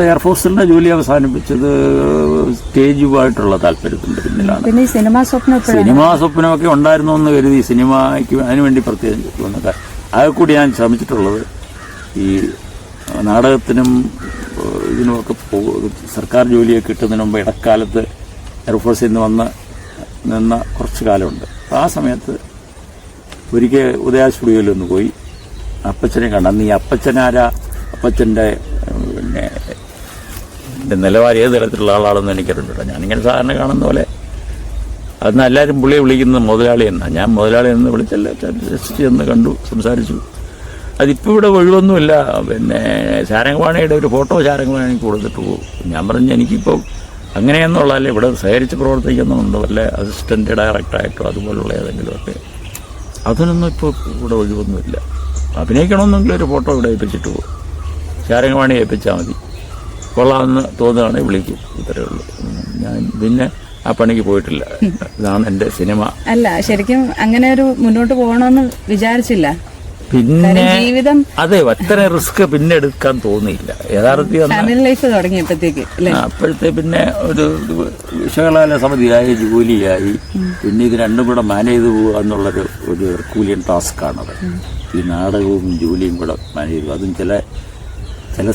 എയർഫോഴ്സിന്റെ ജോലി അവസാനിപ്പിച്ചത് സ്റ്റേജുമായിട്ടുള്ള താല്പര്യത്തിന്റെ പിന്നിലാണ്. പിന്നെ സിനിമാ സ്വപ്നമൊക്കെ ഉണ്ടായിരുന്നു എന്ന് കരുതി സിനിമയ്ക്ക് അതിനുവേണ്ടി പ്രത്യേകിച്ച് ആകെ കൂടി ഞാൻ ശ്രമിച്ചിട്ടുള്ളത് ഈ നാടകത്തിനും ഇതിനുമൊക്കെ സർക്കാർ ജോലിയൊക്കെ കിട്ടുന്നതിന് മുമ്പ് ഇടക്കാലത്ത് എയർഫോഴ്സിൽ നിന്ന് നിന്ന കുറച്ച് കാലമുണ്ട്. ആ സമയത്ത് ഒരിക്കൽ ഉദയ സ്റ്റുഡിയോയിലൊന്ന് പോയി അപ്പച്ചനെ കണ്ട. അന്ന് ഈ അപ്പച്ചനാരാ, അപ്പച്ചൻ്റെ പിന്നെ നിലവാരം ഏത് തരത്തിലുള്ള ആളാണെന്ന് എനിക്കറിയില്ല. ഞാനിങ്ങനെ സാധാരണ കാണുന്ന പോലെ അന്ന് എല്ലാവരും പുള്ളിയെ വിളിക്കുന്നത് മുതലാളി എന്നാണ്. ഞാൻ മുതലാളി എന്ന് വിളിച്ചല്ല, ജസ്റ്റ് എന്ന് കണ്ടു, സംസാരിച്ചു. അതിപ്പോൾ ഇവിടെ ഒഴിവൊന്നുമില്ല. പിന്നെ ശാരംഗവാണിയുടെ ഒരു ഫോട്ടോ ശാരംഗവാണിക്ക് കൊടുത്തിട്ട് പോകും. ഞാൻ പറഞ്ഞു എനിക്കിപ്പോൾ അങ്ങനെയെന്നുള്ളതല്ലേ, ഇവിടെ സഹകരിച്ച് പ്രവർത്തിക്കുന്നുണ്ടോ, വല്ല അസിസ്റ്റൻ്റ് ഡയറക്ടറായിട്ടോ അതുപോലുള്ള ഏതെങ്കിലുമൊക്കെ. അതിനൊന്നും ഇപ്പോൾ ഇവിടെ ഒഴിവൊന്നുമില്ല. അഭിനയിക്കണമെന്നെങ്കിലും ഒരു ഫോട്ടോ ഇവിടെ ഏൽപ്പിച്ചിട്ട് പോകും. ശാരംഗവാണി ഏൽപ്പിച്ചാൽ മതി, കൊള്ളാമെന്ന് തോന്നുകയാണെങ്കിൽ വിളിക്കും. ഇത്രയേ ഉള്ളൂ. ഞാൻ പിന്നെ ആ പണിക്ക് പോയിട്ടില്ല. ഇതാണ് എൻ്റെ സിനിമ. അല്ല, ശരിക്കും അങ്ങനെ ഒരു മുന്നോട്ട് പോകണമെന്ന് വിചാരിച്ചില്ല. പിന്നെ ജീവിതം അതെ, അത്ര റിസ്ക് പിന്നെ എടുക്കാൻ തോന്നിയില്ല. യഥാർത്ഥത്തിൽ ഫാമിലി ലൈഫ് തുടങ്ങിയപ്പോഴത്തേക്ക് അപ്പോഴത്തെ പിന്നെ ഒരു വിശകലന സമിതിയായി, ജോലിയായി. പിന്നെ ഇത് രണ്ടും കൂടെ മാനേജ് ചെയ്ത് പോകുക എന്നുള്ളൊരു ഒരു ഹെർക്കൂലിയൻ ടാസ്ക്കാണത്. ഈ നാടകവും ജോലിയും കൂടെ മാനേജ് ചെയ്തു. അതും ചില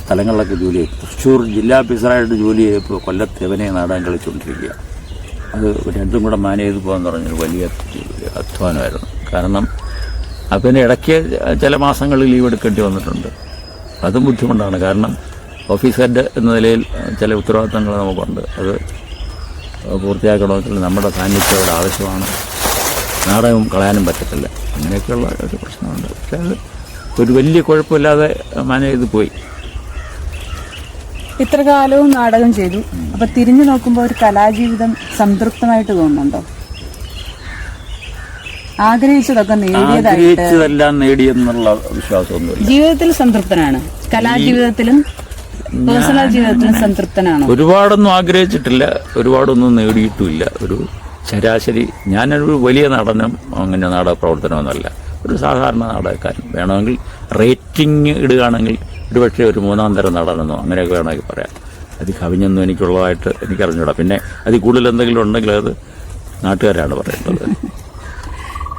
സ്ഥലങ്ങളിലൊക്കെ ജോലി ചെയ്തു. തൃശ്ശൂർ ജില്ലാ ഓഫീസറായിട്ട് ജോലി ചെയ്തപ്പോൾ കൊല്ലത്ത് എവനെ നാടകം കളിച്ചുകൊണ്ടിരിക്കുക. അത് രണ്ടും കൂടെ മാനേജ് ചെയ്ത് പോകാന്ന് പറഞ്ഞൊരു വലിയ അധ്വാനമായിരുന്നു. കാരണം അതിന് ഇടയ്ക്ക് ചില മാസങ്ങളിൽ ലീവ് എടുക്കേണ്ടി വന്നിട്ടുണ്ട്. അതും ബുദ്ധിമുട്ടാണ്. കാരണം ഓഫീസ് ഹെഡ് എന്ന നിലയിൽ ചില ഉത്തരവാദിത്തങ്ങൾ നമുക്കുണ്ട്. അത് പൂർത്തിയാക്കണമെങ്കിൽ നമ്മുടെ സാന്നിധ്യം അവിടെ ആവശ്യമാണ്. നാടകം കളയാനും പറ്റത്തില്ല. അങ്ങനെയൊക്കെയുള്ള ഒരു പ്രശ്നമുണ്ട്. പക്ഷേ അത് ഒരു വലിയ കുഴപ്പമില്ലാതെ മാനേജ് ചെയ്ത് പോയി. ഇത്ര കാലവും നാടകം ചെയ്തു. അപ്പൊ തിരിഞ്ഞു നോക്കുമ്പോൾ ഒരു കലാജീവിതം സംതൃപ്തമായിട്ട് തോന്നുന്നുണ്ടോ? ആഗ്രഹിച്ചതെല്ലാം നേടിയെന്നുള്ള വിശ്വാസമൊന്നുമില്ല. ജീവിതത്തിൽ സംതൃപ്തനാണ്, കലാജീവിതത്തിലും പേഴ്സണൽ ജീവിതത്തിലും സംതൃപ്തനാണ്. ഒരുപാടൊന്നും ആഗ്രഹിച്ചിട്ടില്ല, ഒരുപാടൊന്നും നേടിയിട്ടുമില്ല. ഒരു ശരാശരി. ഞാനൊരു വലിയ നടനും അങ്ങനെ നാടക പ്രവർത്തനമൊന്നുമല്ല, ഒരു സാധാരണ നാടകക്കാരൻ. വേണമെങ്കിൽ റേറ്റിംഗ് ഇടുകയാണെങ്കിൽ ഒരുപക്ഷെ ഒരു മൂന്നാം തരം നടനെന്നോ അങ്ങനെയൊക്കെ വേണമെങ്കിൽ പറയാം. അതിൽ കവിഞ്ഞൊന്നും എനിക്കുള്ളതായിട്ട് എനിക്കറിഞ്ഞൂടാ. പിന്നെ അതിൽ കൂടുതൽ എന്തെങ്കിലും ഉണ്ടെങ്കിൽ അത് നാട്ടുകാരാണ് പറയുന്നത്.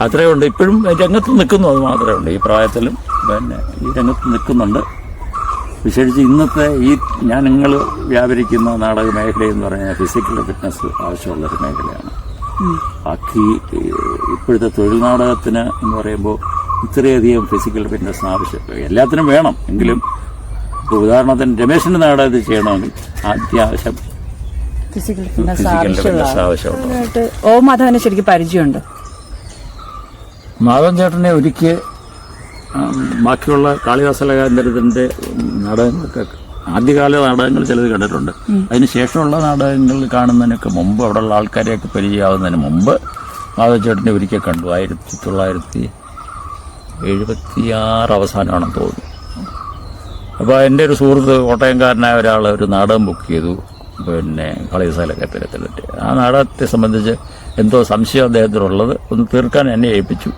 അത്രയേ ഉണ്ട്. ഇപ്പോഴും രംഗത്ത് നിൽക്കുന്നു, അത് മാത്രമേ ഉണ്ട്. ഈ പ്രായത്തിലും പിന്നെ ഈ രംഗത്ത് നിൽക്കുന്നുണ്ട്. വിശേഷിച്ച് ഇന്നത്തെ നിങ്ങൾ വ്യാപരിക്കുന്ന നാടക മേഖലയെന്ന് പറഞ്ഞാൽ ഫിസിക്കൽ ഫിറ്റ്നസ് ആവശ്യമുള്ളൊരു മേഖലയാണ്. ബാക്കി ഇപ്പോഴത്തെ തൊഴിൽ നാടകത്തിന് എന്ന് പറയുമ്പോൾ ഇത്രയധികം ഫിസിക്കൽ ഫിറ്റ്നസ് ആവശ്യം എല്ലാത്തിനും വേണം. എങ്കിലും ഇപ്പോൾ ഉദാഹരണത്തിന് രമേശിൻ്റെ നാടകത്തിൽ ചെയ്യണമെങ്കിൽ അത്യാവശ്യം ഫിസിക്കൽ ഫിറ്റ്നസ് ആവശ്യമുണ്ട്. ഓ മാധവനെ ശരിക്കും പരിചയമുണ്ട്. മാധവൻ ചേട്ടനെ ഒരിക്കൽ ബാക്കിയുള്ള കാളിദാസലകാന്തരത്തിൻ്റെ നാടകങ്ങളൊക്കെ ആദ്യകാല നാടകങ്ങൾ ചിലത് കണ്ടിട്ടുണ്ട്. അതിനുശേഷമുള്ള നാടകങ്ങൾ കാണുന്നതിനൊക്കെ മുമ്പ് അവിടെയുള്ള ആൾക്കാരെയൊക്കെ പരിചയമാവുന്നതിന് മുമ്പ് മാധവൻ ചേട്ടനെ ഒരിക്കൽ കണ്ടു. 1976 അവസാനമാണെന്ന് തോന്നുന്നു. അപ്പോൾ എൻ്റെ ഒരു സുഹൃത്ത് കോട്ടയംകാരനായ ഒരാൾ ഒരു നാടകം ബുക്ക് ചെയ്തു, പിന്നെ കാളിദാസലകാന്തരത്തിലിട്ട്. ആ നാടകത്തെ സംബന്ധിച്ച് എന്തോ സംശയം അദ്ദേഹത്തിനുള്ളത് ഒന്ന് തീർക്കാൻ എന്നെ ഏൽപ്പിച്ചു.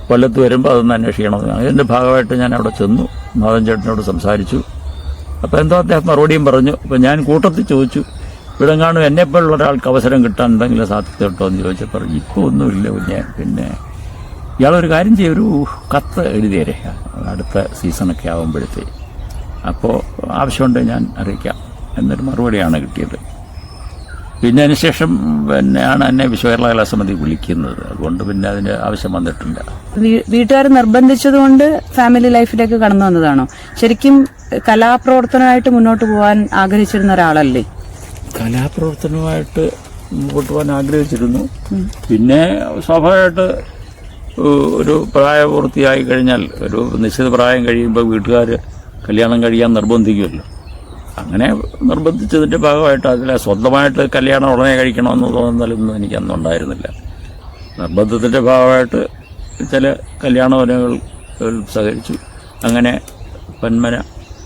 കൊല്ലത്ത് വരുമ്പോൾ അതൊന്ന് അന്വേഷിക്കണം. അതിൻ്റെ ഭാഗമായിട്ട് ഞാൻ അവിടെ ചെന്നു, മാധവൻ ചേട്ടനോട് സംസാരിച്ചു. അപ്പോൾ എന്തോ അദ്ദേഹം മറുപടിയും പറഞ്ഞു. അപ്പോൾ ഞാൻ കൂട്ടത്തിൽ ചോദിച്ചു, ഇവിടെ കാണും എന്നെപ്പോലുള്ള ഒരാൾക്ക് അവസരം കിട്ടാൻ എന്തെങ്കിലും സാധ്യത കിട്ടുമോ എന്ന് ചോദിച്ചപ്പോൾ ഇപ്പോൾ ഒന്നുമില്ല കുഞ്ഞെ. പിന്നെ ഇയാളൊരു കാര്യം ചെയ്യും, ഒരു കത്ത് എഴുതിയേരെ അടുത്ത സീസണൊക്കെ ആകുമ്പോഴത്തേ, അപ്പോൾ ആവശ്യമുണ്ട് ഞാൻ അറിയിക്കാം എന്നൊരു മറുപടിയാണ് കിട്ടിയത്. പിന്നെ അതിനുശേഷം പിന്നെയാണ് എന്നെ വിശ്വകേരള കലാസമിതി വിളിക്കുന്നത്. അതുകൊണ്ട് പിന്നെ അതിന്റെ ആവശ്യം വന്നിട്ടില്ല. വീട്ടുകാർ നിർബന്ധിച്ചതുകൊണ്ട് ഫാമിലി ലൈഫിലേക്ക് കടന്നു വന്നതാണോ? ശരിക്കും കലാപ്രവർത്തനമായിട്ട് മുന്നോട്ട് പോകാൻ ആഗ്രഹിച്ചിരുന്ന ഒരാളല്ലേ? കലാപ്രവർത്തനമായിട്ട് മുമ്പോട്ട് പോകാൻ ആഗ്രഹിച്ചിരുന്നു. പിന്നെ സ്വാഭാവികമായിട്ട് ഒരു പ്രായപൂർത്തിയായി കഴിഞ്ഞാൽ, ഒരു നിശ്ചിത പ്രായം കഴിയുമ്പോൾ വീട്ടുകാർ കല്യാണം കഴിയാൻ നിർബന്ധിക്കുമല്ലോ. അങ്ങനെ നിർബന്ധിച്ചതിൻ്റെ ഭാഗമായിട്ട് അതിൽ സ്വന്തമായിട്ട് കല്യാണം ഉടനെ കഴിക്കണമെന്ന് തോന്നുന്നതൊന്നും എനിക്കന്നുണ്ടായിരുന്നില്ല. നിർബന്ധത്തിൻ്റെ ഭാഗമായിട്ട് ചില കല്യാണവനകൾ സഹകരിച്ചു. അങ്ങനെ പന്മന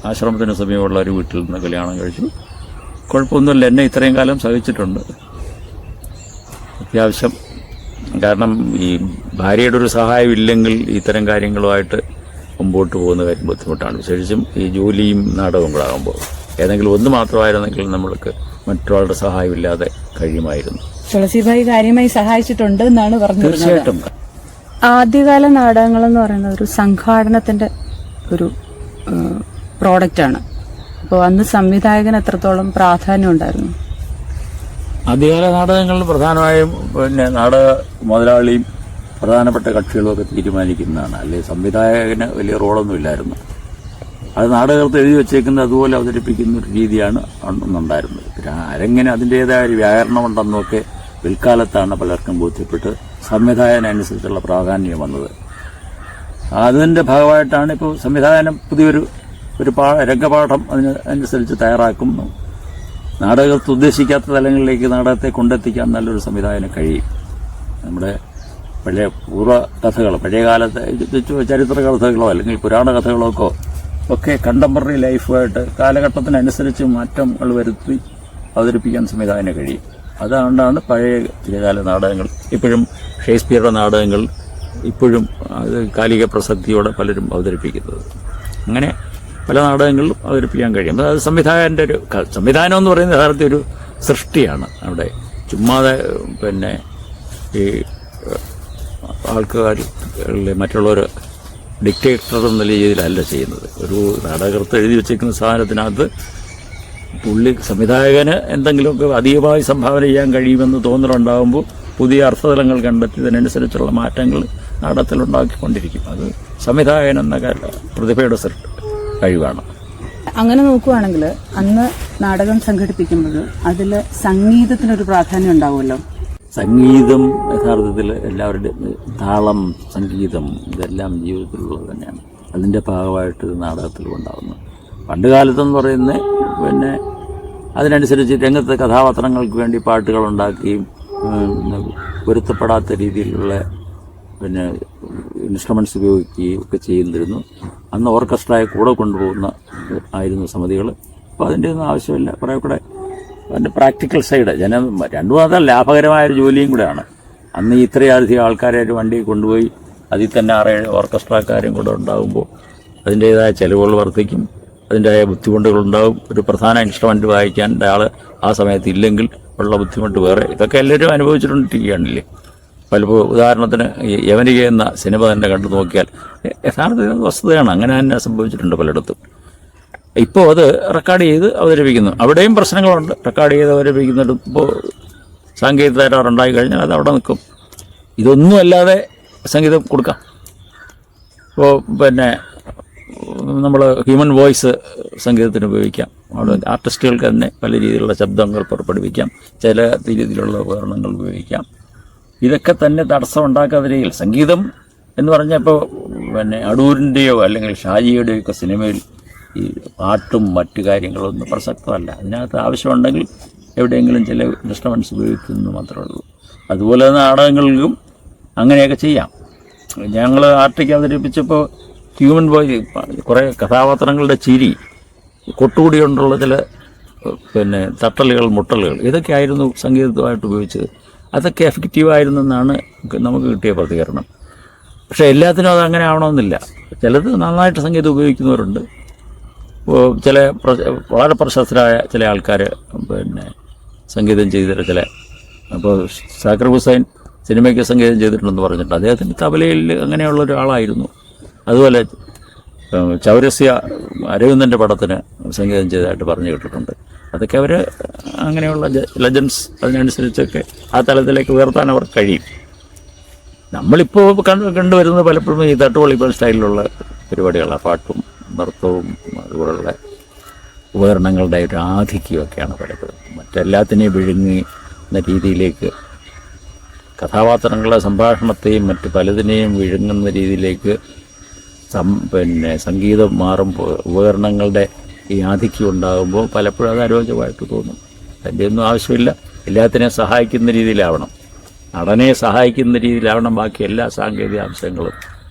ആശ്രമത്തിന് സമീപമുള്ള ഒരു വീട്ടിൽ നിന്ന് കല്യാണം കഴിച്ചു. കുഴപ്പമൊന്നുമില്ല, എന്നെ ഇത്രയും കാലം സഹിച്ചിട്ടുണ്ട് അത്യാവശ്യം. കാരണം ഈ ഭാര്യയുടെ ഒരു സഹായം ഇല്ലെങ്കിൽ ഇത്തരം കാര്യങ്ങളുമായിട്ട് മുമ്പോട്ട് പോകുന്ന കാര്യം ബുദ്ധിമുട്ടാണ്. വിശേഷിച്ചും ഈ ജോലിയും നാടകവും കൂടെ ആകുമ്പോൾ ഏതെങ്കിലും ഒന്ന് മാത്രമായിരുന്നെങ്കിൽ നമ്മൾക്ക് മറ്റൊരാളുടെ സഹായമില്ലാതെ കഴിയുമായിരുന്നു. തുളസിഭായി കാര്യമായി സഹായിച്ചിട്ടുണ്ട് എന്നാണ് പറഞ്ഞത്. തീർച്ചയായിട്ടും. ആദ്യകാല നാടകങ്ങൾ എന്ന് പറയുന്നത് ഒരു സംഘാടനത്തിന്റെ ഒരു പ്രോഡക്റ്റാണ്. അപ്പോൾ അന്ന് സംവിധായകൻ എത്രത്തോളം പ്രാധാന്യം ഉണ്ടായിരുന്നു? ആദ്യകാല നാടകങ്ങളിൽ പ്രധാനമായും നാടക മുതലാളിയും പ്രധാനപ്പെട്ട കക്ഷികളുമൊക്കെ തീരുമാനിക്കുന്നതാണ്. അല്ലെങ്കിൽ സംവിധായകന് വലിയ റോളൊന്നും ഇല്ലായിരുന്നു. അത് നാടകത്തിൽ എഴുതി വെച്ചേക്കുന്നത് അതുപോലെ അവതരിപ്പിക്കുന്ന ഒരു രീതിയാണ് അന്നുണ്ടായിരുന്നത്. പിന്നെ അരങ്ങനെ അതിൻ്റേതായ ഒരു വ്യാകരണം ഉണ്ടെന്നൊക്കെ പിൽക്കാലത്താണ് പലർക്കും ബോധ്യപ്പെട്ട് സംവിധായകനനുസരിച്ചുള്ള പ്രാധാന്യം വന്നത്. അതിൻ്റെ ഭാഗമായിട്ടാണ് ഇപ്പോൾ സംവിധാനം പുതിയൊരു രംഗപാഠം അനുസരിച്ച് തയ്യാറാക്കുന്നു. നാടകത്തിൽ ഉദ്ദേശിക്കാത്ത തലങ്ങളിലേക്ക് നാടകത്തെ കൊണ്ടെത്തിക്കാൻ നല്ലൊരു സംവിധായകന് കഴിയും. നമ്മുടെ പഴയ പൂർവ്വ കഥകൾ, പഴയകാലത്തെ ചരിത്ര കഥകളോ അല്ലെങ്കിൽ പുരാണ കഥകളൊക്കെ ഒക്കെ കണ്ടംപററി ലൈഫുമായിട്ട് കാലഘട്ടത്തിനനുസരിച്ച് മാറ്റങ്ങൾ വരുത്തി അവതരിപ്പിക്കാൻ സംവിധായകന് കഴിയും. അതുകൊണ്ടാണ് പഴയ ചിലകാല നാടകങ്ങൾ ഇപ്പോഴും ഷേക്സ്പിയറുടെ നാടകങ്ങൾ ഇപ്പോഴും അത് കാലിക പ്രസക്തിയോടെ പലരും അവതരിപ്പിക്കുന്നത്. അങ്ങനെ പല നാടകങ്ങളിലും അവതരിപ്പിക്കാൻ കഴിയും. അത് സംവിധായകൻ്റെ ഒരു സംവിധാനം എന്ന് പറയുന്നത് യഥാർത്ഥത്തിൽ ഒരു സൃഷ്ടിയാണ്. അവിടെ ചുമ്മാതെ ഈ ആൾക്കാർ മറ്റുള്ളവർ ഡിക്റ്റേറ്റർ എന്ന രീതിയിലല്ല ചെയ്യുന്നത്. ഒരു നാടകൃത്ത് എഴുതി വെച്ചിരിക്കുന്ന സാധനത്തിനകത്ത് സംവിധായകന് എന്തെങ്കിലുമൊക്കെ അധികമായി സംഭാവന ചെയ്യാൻ കഴിയുമെന്ന് തോന്നലുണ്ടാകുമ്പോൾ പുതിയ അർത്ഥതലങ്ങൾ കണ്ടെത്തി ഇതിനനുസരിച്ചുള്ള മാറ്റങ്ങൾ നാടകത്തിലുണ്ടാക്കിക്കൊണ്ടിരിക്കും. അത് സംവിധായകൻ എന്ന പ്രതിഭയുടെ കഴിവാണ്. അങ്ങനെ നോക്കുകയാണെങ്കിൽ അന്ന് നാടകം സംഘടിപ്പിക്കുമ്പോൾ അതിൽ സംഗീതത്തിനൊരു പ്രാധാന്യം ഉണ്ടാവുമല്ലോ. സംഗീതം യഥാർത്ഥത്തിൽ എല്ലാവരുടെയും താളം, സംഗീതം ഇതെല്ലാം ജീവിതത്തിലുള്ളത് തന്നെയാണ്. അതിൻ്റെ ഭാഗമായിട്ട് നാടകത്തിലും ഉണ്ടാകുന്നു. പണ്ട് കാലത്തെന്ന് പറയുന്നത് അതിനനുസരിച്ച് രംഗത്തെ കഥാപാത്രങ്ങൾക്ക് വേണ്ടി പാട്ടുകൾ ഉണ്ടാക്കുകയും പൊരുത്തപ്പെടാത്ത രീതിയിലുള്ള ഇൻസ്ട്രുമെൻറ്റ്സ് ഉപയോഗിക്കുകയും ഒക്കെ ചെയ്തിരുന്നു. അന്ന് ഓർക്കസ്ട്രയെ കൂടെ കൊണ്ടുപോകുന്ന ആയിരുന്നു സമിതികൾ. അപ്പോൾ അതിൻ്റെ ഒന്നും ആവശ്യമില്ല. കുറേ കൂടെ അതിൻ്റെ പ്രാക്ടിക്കൽ സൈഡ് രണ്ടും അതല്ല, ലാഭകരമായൊരു ജോലിയും കൂടെയാണ്. അന്ന് ഇത്രയധികം ആൾക്കാരെ ഒരു വണ്ടിയിൽ കൊണ്ടുപോയി അതിൽ തന്നെ 6-7 ഓർക്കസ്ട്രക്കാരും കൂടെ ഉണ്ടാകുമ്പോൾ അതിൻ്റേതായ ചിലവുകൾ വർദ്ധിക്കും, അതിൻ്റെതായ ബുദ്ധിമുട്ടുകളുണ്ടാകും. ഒരു പ്രധാന ഇൻസ്ട്രുമെൻ്റ് വായിക്കാൻ ഒരാൾ ആ സമയത്ത് ഇല്ലെങ്കിൽ ഉള്ള ബുദ്ധിമുട്ട് വേറെ. ഇതൊക്കെ എല്ലാവരും അനുഭവിച്ചിട്ടുണ്ടിരിക്കുകയാണില്ലേ. പലപ്പോൾ ഉദാഹരണത്തിന് യവനിക എന്ന സിനിമ തന്നെ കണ്ടു നോക്കിയാൽ യഥാർത്ഥത്തിൽ വസ്തുതയാണ്. അങ്ങനെ തന്നെ സംഭവിച്ചിട്ടുണ്ട് പലയിടത്തും. ഇപ്പോൾ അത് റെക്കോർഡ് ചെയ്ത് അവതരിപ്പിക്കുന്നു. അവിടെയും പ്രശ്നങ്ങളുണ്ട്. റെക്കോർഡ് ചെയ്ത് അവതരിപ്പിക്കുന്നിടത്ത് ഇപ്പോൾ സാങ്കേതിക തകരാറുണ്ടായി കഴിഞ്ഞാൽ അത് അവിടെ നിൽക്കും. ഇതൊന്നും അല്ലാതെ സംഗീതം കൊടുക്കാം. ഇപ്പോൾ നമ്മൾ ഹ്യൂമൻ വോയിസ് സംഗീതത്തിന് ഉപയോഗിക്കാം. അവിടെ ആർട്ടിസ്റ്റുകൾക്ക് തന്നെ പല രീതിയിലുള്ള ശബ്ദങ്ങൾ പുറപ്പെടുവിക്കാം, ചില രീതിയിലുള്ള ഉപകരണങ്ങൾ ഉപയോഗിക്കാം. ഇതൊക്കെ തന്നെ തടസ്സം ഉണ്ടാക്കാതിരിക്കൽ സംഗീതം എന്ന് പറഞ്ഞാൽ ഇപ്പോൾ അടൂരിൻ്റെയോ അല്ലെങ്കിൽ ഷാജിയുടെയോ ഒക്കെ സിനിമയിൽ ഈ പാട്ടും മറ്റു കാര്യങ്ങളൊന്നും പ്രസക്തമല്ല. അതിനകത്ത് ആവശ്യമുണ്ടെങ്കിൽ എവിടെയെങ്കിലും ചില ഇൻസ്ട്രുമെൻറ്റ്സ് ഉപയോഗിക്കുന്നു മാത്രമേ ഉള്ളൂ. അതുപോലെ നാടകങ്ങളിലും അങ്ങനെയൊക്കെ ചെയ്യാം. ഞങ്ങൾ ആർട്ടിക്ക് അവതരിപ്പിച്ചപ്പോൾ ഹ്യൂമൻ വോയിസ്, കുറേ കഥാപാത്രങ്ങളുടെ ചിരി, കൊട്ടുകൂടി കൊണ്ടുള്ള ചില തട്ടലുകൾ, മുട്ടലുകൾ, ഇതൊക്കെ ആയിരുന്നു സംഗീതവുമായിട്ട് ഉപയോഗിച്ചത്. അതൊക്കെ എഫക്റ്റീവായിരുന്നെന്നാണ് നമുക്ക് കിട്ടിയ പ്രതികരണം. പക്ഷേ എല്ലാത്തിനും അത് അങ്ങനെ ആവണമെന്നില്ല. ചിലത് നന്നായിട്ട് സംഗീതം ഉപയോഗിക്കുന്നവരുണ്ട്. ചില വളരെ പ്രശസ്തരായ ചില ആൾക്കാർ സംഗീതം ചെയ്തിട്ട് അപ്പോൾ സാക്കിർ ഹുസൈൻ സിനിമയ്ക്ക് സംഗീതം ചെയ്തിട്ടുണ്ടെന്ന് പറഞ്ഞിട്ട് അദ്ദേഹത്തിൻ്റെ തബലയിൽ അങ്ങനെയുള്ള ഒരാളായിരുന്നു. അതുപോലെ ചൗരസ്യ അരവിന്ദൻ്റെ പടത്തിന് സംഗീതം ചെയ്തതായിട്ട് പറഞ്ഞു കേട്ടിട്ടുണ്ട്. അതൊക്കെ അവർ അങ്ങനെയുള്ള ലെജൻഡ്സ് അതിനനുസരിച്ചൊക്കെ ആ തലത്തിലേക്ക് ഉയർത്താൻ അവർക്ക് കഴിയും. നമ്മളിപ്പോൾ കണ്ടുവരുന്നത് പലപ്പോഴും ഈ തട്ടുപൊളിപ്പൽ സ്റ്റൈലിലുള്ള പരിപാടികളാണ്. പാട്ടും നൃത്തവും അതുപോലുള്ള ഉപകരണങ്ങളുടെ ഒരു ആധിക്യമൊക്കെയാണ് പലപ്പോഴും. മറ്റെല്ലാത്തിനെയും വിഴുങ്ങുന്ന രീതിയിലേക്ക്, കഥാപാത്രങ്ങളുടെ സംഭാഷണത്തെയും മറ്റ് പലതിനെയും വിഴുങ്ങുന്ന രീതിയിലേക്ക് സംഗീതം മാറുമ്പോൾ, ഉപകരണങ്ങളുടെ ഈ ആധിക്യം ഉണ്ടാകുമ്പോൾ പലപ്പോഴും അത് അരോചകമായിട്ട് തോന്നും. അതിൻ്റെ ഒന്നും ആവശ്യമില്ല. എല്ലാത്തിനെയും സഹായിക്കുന്ന രീതിയിലാവണം, നടനെ സഹായിക്കുന്ന രീതിയിലാവണം ബാക്കി എല്ലാ സാങ്കേതിക അംശങ്ങളും.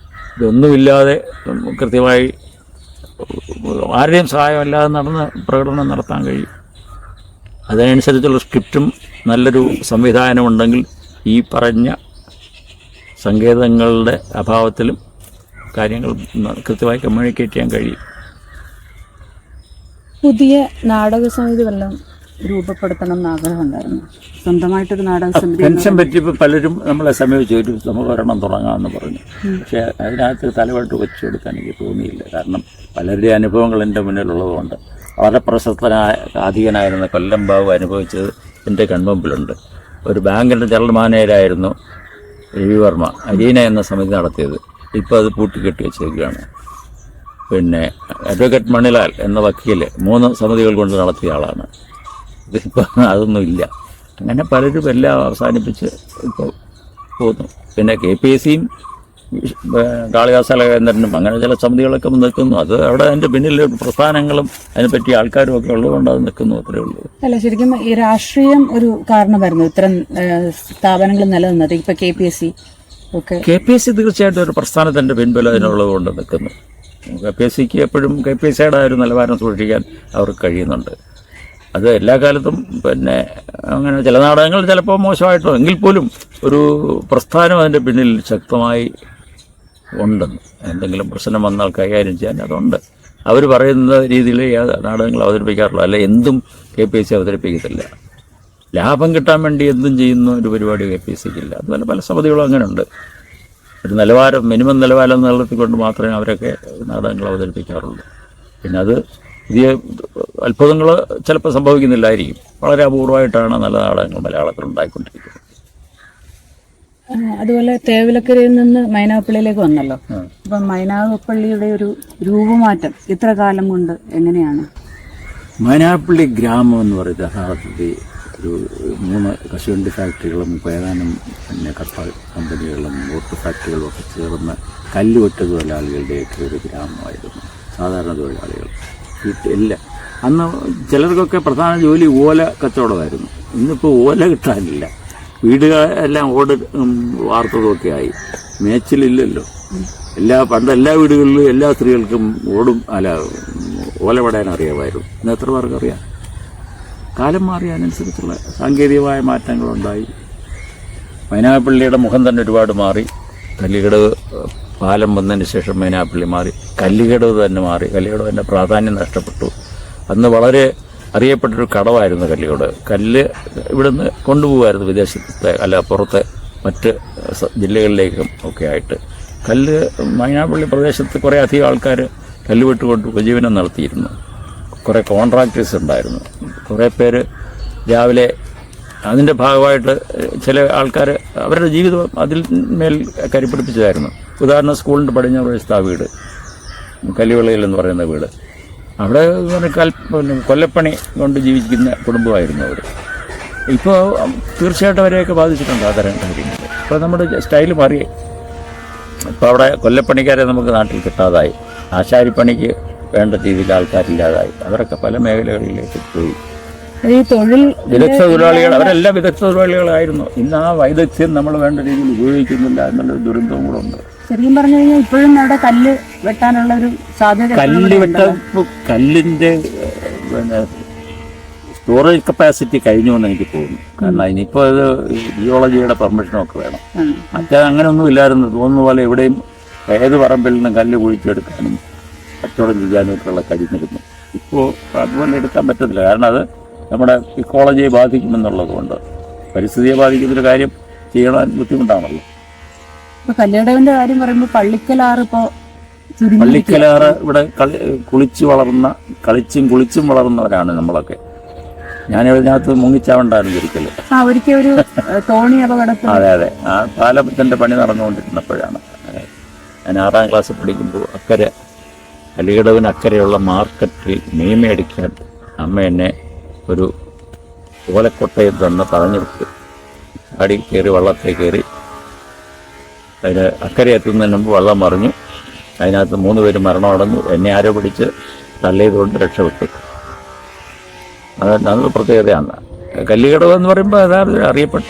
ഇതൊന്നുമില്ലാതെ കൃത്യമായി ആരുടെയും സഹായമല്ലാതെ നടന്ന് പ്രകടനം നടത്താൻ കഴിയും. അതിനനുസരിച്ചുള്ള സ്ക്രിപ്റ്റും നല്ലൊരു സംവിധാനമുണ്ടെങ്കിൽ ഈ പറഞ്ഞ സങ്കേതങ്ങളുടെ അഭാവത്തിലും കാര്യങ്ങൾ കൃത്യമായി കമ്മ്യൂണിക്കേറ്റ് ചെയ്യാൻ കഴിയും. പുതിയ നാടക സമിതി വല്ലതും രൂപപ്പെടുത്തണം എന്ന് ആഗ്രഹം ഉണ്ടായിരുന്നു. സ്വന്തമായിട്ടൊരു നാടക സമിതി. പെൻഷൻ പറ്റിയപ്പോൾ പലരും നമ്മളെ സമീപിച്ചു, ഒരു സമൂഹഭരണം തുടങ്ങാമെന്ന് പറഞ്ഞു. പക്ഷേ അതിനകത്ത് തലവെട്ട് വെച്ചു കൊടുക്കാൻ എനിക്ക് തോന്നിയില്ല. കാരണം പലരുടെ അനുഭവങ്ങൾ എൻ്റെ മുന്നിലുള്ളതുകൊണ്ട്. വളരെ പ്രശസ്തനായ ആധികനായിരുന്ന കൊല്ലം ബാബു അനുഭവിച്ചത് എൻ്റെ കൺമുമ്പിലുണ്ട്. ഒരു ബാങ്കിൻ്റെ ജനറൽ മാനേജരായിരുന്നു രവിവർമ്മ, അരീന എന്ന സമിതി നടത്തിയത്. ഇപ്പോൾ അത് പൂട്ടിക്കെട്ടി വെച്ചേക്കുകയാണ്. പിന്നെ അഡ്വക്കേറ്റ് മണിലാൽ എന്ന വക്കീൽ 3 സമിതികൾ കൊണ്ട് നടത്തിയ ആളാണ്. ഇതിപ്പോൾ അതൊന്നും ഇല്ല. അങ്ങനെ പലരും എല്ലാം അവസാനിപ്പിച്ച് ഇപ്പോൾ പോകുന്നു. പിന്നെ KPSCയും കാളിദാസകേന്ദ്രനും അങ്ങനെ ചില സമിതികളൊക്കെ നിൽക്കുന്നു. അത് അവിടെ അതിൻ്റെ പിന്നിൽ പ്രസ്ഥാനങ്ങളും അതിനെപ്പറ്റി ആൾക്കാരും ഒക്കെ ഉള്ളതുകൊണ്ട് അത് നിൽക്കുന്നു, അത്രേ ഉള്ളൂ. അല്ല, ശരിക്കും ഈ രാഷ്ട്രീയം ഒരു കാരണമായിരുന്നു ഇത്തരം സ്ഥാപനങ്ങൾ നിലനിന്നത്. ഇപ്പൊ KPSC ഒക്കെ KPSC തീർച്ചയായിട്ടും ഒരു പ്രസ്ഥാനത്തിൻ്റെ പിൻബലം അതിനുള്ളത് കൊണ്ട് നിൽക്കുന്നു. KPSCക്ക് എപ്പോഴും KPSCയുടെ ഒരു നിലവാരം സൂക്ഷിക്കാൻ അവർക്ക് കഴിയുന്നുണ്ട്. അത് എല്ലാ കാലത്തും പിന്നെ അങ്ങനെ ചില നാടകങ്ങൾ ചിലപ്പോൾ മോശമായിട്ടോ എങ്കിൽ പോലും ഒരു പ്രസ്ഥാനം അതിൻ്റെ പിന്നിൽ ശക്തമായി ഉണ്ടെന്ന്. എന്തെങ്കിലും പ്രശ്നം വന്നാൽ കൈകാര്യം ചെയ്യാൻ അതുണ്ട്. അവർ പറയുന്ന രീതിയിൽ നാടകങ്ങൾ അവതരിപ്പിക്കാറുള്ളൂ. അല്ല എന്തും KPSC അവതരിപ്പിക്കത്തില്ല. ലാഭം കിട്ടാൻ വേണ്ടി എന്തും ചെയ്യുന്ന ഒരു പരിപാടി KPSCക്കില്ല. അതുപോലെ പല സമിതികളും അങ്ങനെ ഉണ്ട്. ഒരു നിലവാരം, മിനിമം നിലവാരം നിലനിർത്തിക്കൊണ്ട് മാത്രമേ അവരൊക്കെ നാടകങ്ങൾ അവതരിപ്പിക്കാറുള്ളൂ. പിന്നെ അത് പുതിയ അത്ഭുതങ്ങൾ ചിലപ്പോൾ സംഭവിക്കുന്നില്ലായിരിക്കും. വളരെ അപൂർവമായിട്ടാണ് നല്ല നാടകങ്ങൾ മലയാളത്തിൽ ഉണ്ടായിക്കൊണ്ടിരിക്കുന്നത്. അതുപോലെ തേവലക്കരയിൽ നിന്ന് മൈനാഗപ്പള്ളിയിലേക്ക് വന്നല്ലോ. അപ്പം മൈനാഗപ്പള്ളിയുടെ ഒരു രൂപമാറ്റം ഇത്ര കാലം കൊണ്ട് എങ്ങനെയാണ്? മൈനാഗപ്പള്ളി ഗ്രാമം എന്ന് പറയുന്നത് യഥാർത്ഥത്തിൽ ഒരു 3 കശുവണ്ടി ഫാക്ടറികളും ഏതാനും പിന്നെ കപ്പ കമ്പനികളും ഓട്ട് ഫാക്ടറികളും ഒക്കെ ചേർന്ന് കല്ലുവെട്ട് തൊഴിലാളികളുടെയൊക്കെ ഒരു ഗ്രാമമായിരുന്നു. സാധാരണ തൊഴിലാളികൾ എല്ലാം അന്ന് ചിലർക്കൊക്കെ പ്രധാന ജോലി ഓല കച്ചവടമായിരുന്നു. ഇന്നിപ്പോൾ ഓല കിട്ടാനില്ല. വീടുകളെല്ലാം ഓട് വാർത്തതൊക്കെ ആയി. മേച്ചിലില്ലല്ലോ. പണ്ട് എല്ലാ വീടുകളിലും എല്ലാ സ്ത്രീകൾക്കും ഓല പടയാൻ അറിയാമായിരുന്നു. ഇന്ന് എത്ര പേർക്ക് അറിയാം? കാലം മാറിയതിനനുസരിച്ചുള്ള സാങ്കേതികമായ മാറ്റങ്ങളുണ്ടായി. മൈനാഗപ്പള്ളിയുടെ മുഖം തന്നെ ഒരുപാട് മാറി. കല്ലിക്കടവ് പാലം വന്നതിന് ശേഷം മൈനാഗപ്പള്ളി മാറി. കല്ലിക്കടവ് തന്നെ മാറി. കല്ലിക്കടവിൻ്റെ പ്രാധാന്യം നഷ്ടപ്പെട്ടു. അന്ന് വളരെ അറിയപ്പെട്ടൊരു കടവായിരുന്നു കല്ലിക്കടവ്. കല്ല് ഇവിടുന്ന് കൊണ്ടുപോകുമായിരുന്നു വിദേശത്തെ പുറത്തെ മറ്റ് ജില്ലകളിലേക്കും ഒക്കെ ആയിട്ട്. കല്ല് മൈനാഗപ്പള്ളി പ്രദേശത്ത് കുറേ അധികം ആൾക്കാർ കല്ല് വെട്ടുകൊണ്ട് ഉപജീവനം നടത്തിയിരുന്നു. കുറേ കോൺട്രാക്ടേഴ്സ് ഉണ്ടായിരുന്നു. കുറേ പേര് രാവിലെ അതിൻ്റെ ഭാഗമായിട്ട് ചില ആൾക്കാർ അവരുടെ ജീവിതം അതിൽ മേൽ കരിപ്പിടിപ്പിച്ചതായിരുന്നു. ഉദാഹരണം സ്കൂളിൻ്റെ പടിഞ്ഞാറ് വശത്ത് ആ വീട്, കല്ലുവിളയിൽ എന്ന് പറയുന്ന വീട്, അവിടെ കൊല്ലപ്പണി കൊണ്ട് ജീവിക്കുന്ന കുടുംബമായിരുന്നു അവർ. ഇപ്പോൾ തീർച്ചയായിട്ടും അവരെയൊക്കെ ബാധിച്ചിട്ടുണ്ട് ആ തരം കാര്യങ്ങൾ. ഇപ്പോൾ നമ്മുടെ സ്റ്റൈൽ മാറിയേ. ഇപ്പോൾ അവിടെ കൊല്ലപ്പണിക്കാരെ നമുക്ക് നാട്ടിൽ കിട്ടാതായി. ആശാരിപ്പണിക്ക് വേണ്ട രീതിയിൽ ആൾക്കാരില്ലാതായി. അവരൊക്കെ പല മേഖലകളിലേക്ക് പോയി. ഈ തൊഴിൽ വിദഗ്ധ തൊഴിലാളികൾ അവരെല്ലാം വിദഗ്ധ തൊഴിലാളികളായിരുന്നു. ഇന്ന് ആ വൈദഗ്ധ്യം നമ്മൾ വേണ്ട രീതിയിൽ ഉപയോഗിക്കുന്നില്ല എന്നുള്ളൊരു ദുരന്തവും കൂടെ ഉണ്ട്. ശരിക്കും പറഞ്ഞു കഴിഞ്ഞാൽ ഇപ്പോഴും അവിടെ കല്ല് വെട്ടാനുള്ള ഒരു സാധ്യത. കല്ലിൻ്റെ പിന്നെ സ്റ്റോറേജ് കപ്പാസിറ്റി കഴിഞ്ഞുകൊണ്ട് എനിക്ക് തോന്നുന്നു. കാരണം ഇനിയിപ്പോൾ അത് ജിയോളജിയുടെ പെർമിഷനൊക്കെ വേണം. മറ്റേ അങ്ങനെയൊന്നും ഇല്ലായിരുന്നു. തോന്നുന്ന പോലെ എവിടെയും ഏത് പറമ്പിൽ നിന്നും കല്ല് കുഴിച്ചെടുക്കാനും കച്ചവടം ചെയ്യാനും ഒക്കെയുള്ള കഴിഞ്ഞിരുന്നു. ഇപ്പോൾ അതുപോലെ എടുക്കാൻ പറ്റത്തില്ല. കാരണം അത് നമ്മുടെ ഇക്കോളജിയെ ബാധിക്കുമെന്നുള്ളത് കൊണ്ട്, പരിസ്ഥിതിയെ ബാധിക്കുന്നൊരു കാര്യം ചെയ്യണ ബുദ്ധിമുട്ടാണല്ലോ. ഇപ്പൊ കല്ലിക്കടവിന്റെ കാര്യം പറയുമ്പോൾ പള്ളിക്കലാറ് ഇവിടെ കളിച്ചും കുളിച്ചും വളർന്നവരാണ് നമ്മളൊക്കെ. ഞാൻ ഇതിനകത്ത് മുങ്ങിച്ചാവണ്ടായിരുന്നു ഒരിക്കലും. ഒരു തോണി അപകടത്തിൽ. അതെ. ആ പാലത്തിന്റെ പണി നടന്നുകൊണ്ടിരുന്നപ്പോഴാണ്. ഞാൻ 6ാം ക്ലാസ്സിൽ പഠിക്കുമ്പോൾ കല്ലിക്കടവിന് അക്കരെയുള്ള മാർക്കറ്റിൽ മീമയടിക്കാൻ അമ്മ എന്നെ ഒരു ഓലക്കൊട്ടയിൽ തന്നെ പറഞ്ഞിട്ട് ചാടി കയറി വള്ളത്തിൽ കയറി അതിന് അക്കരെ എത്തുന്നതിന് മുമ്പ് വള്ളം മറിഞ്ഞു. അതിനകത്ത് 3 പേര് മരണമടഞ്ഞു. എന്നെ ആരോ പിടിച്ച് തള്ളിയതുകൊണ്ട് രക്ഷപ്പെട്ടു. അത് പ്രത്യേകതയാണ്. കല്ലിക്കടവ് എന്ന് പറയുമ്പോൾ യഥാർത്ഥത്തിൽ അറിയപ്പെട്ട